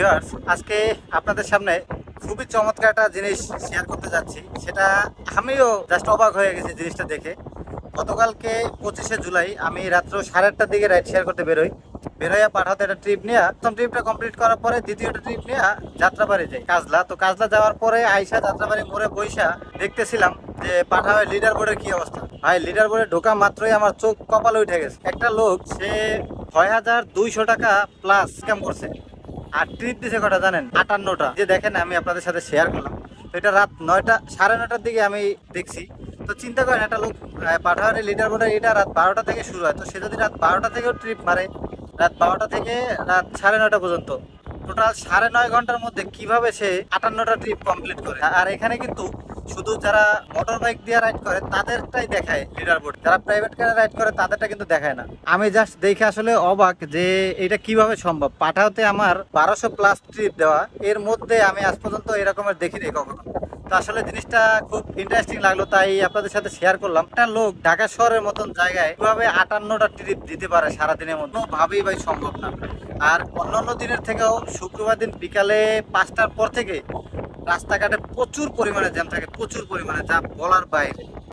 Viewers, আজকে আপনাদের সামনে খুবই চমৎকার একটা জিনিস শেয়ার করতে যাচ্ছি। সেটা আমিও জাস্ট অবাক হয়ে গেছি জিনিসটা দেখে। গতকালকে 25শে জুলাই আমি রাত্র 8:30টার দিকে রাইড শেয়ার করতে বেরোয়া পাঠাতে একটা ট্রিপ নিয়ে, প্রথম ট্রিপটা কমপ্লিট করার পরে দ্বিতীয়টা ট্রিপ নিয়ে যাত্রাবাড়ি যাই কাজলা। তো কাজলা যাওয়ার পরে আইসা যাত্রাবাড়ি মোড়ে বইসা দেখতেছিলাম যে পাঠাওয়ে লিডার বোর্ডের কি অবস্থা। ভাই, লিডার বোর্ডে ঢোকা মাত্রই আমার চোখ কপালে উঠে গেছে। একটা লোক সে 6,200 টাকা প্লাস স্ক্যাম করছে। আর ট্রিপ দিছে কটা জানেন? 58টা। যে দেখেন, আমি আপনাদের সাথে শেয়ার করলাম। তো এটা রাত 9টা, 9:30টার দিকে আমি দেখছি। তো চিন্তা করেন, একটা লোক পাঠাওয়ারি লিডার বোর্ডে এটা রাত 12টা থেকে শুরু হয়। তো সে যদি রাত 12টা থেকেও ট্রিপ মারে, রাত 12টা থেকে রাত 9:30 পর্যন্ত টোটাল 9.5 ঘন্টার মধ্যে কিভাবে সে 58টা ট্রিপ কমপ্লিট করে। আর এখানে কিন্তু শুধু যারা মোটর বাইক দিয়ে রাইড করে তাদেরটাই দেখায় লিডার বোর্ড, যারা প্রাইভেট কারে রাইড করে তাদেরটা কিন্তু দেখায় না। আমি জাস্ট দেখে আসলে অবাক যে এটা কিভাবে সম্ভব। পাঠাওতে আমার 1200 প্লাস ট্রিপ দেওয়া, এর মধ্যে আমি আজ পর্যন্ত এরকমের দেখিনি কখনো। তো আসলে জিনিসটা খুব ইন্টারেস্টিং লাগলো, তাই আপনাদের সাথে শেয়ার করলাম। একটা লোক ঢাকা শহরের মতন জায়গায় কিভাবে 58টা ট্রিপ দিতে পারে সারাদিনের মধ্যে, ভাবেই ভাই সম্ভব না। আর অন্যান্য দিনের থেকেও শুক্রবার দিন বিকালে 5টার পর থেকে রাস্তাঘাটে প্রচুর পরিমাণে জ্যাম থাকে, প্রচুর পরিমাণে, যা বলার বাইরে।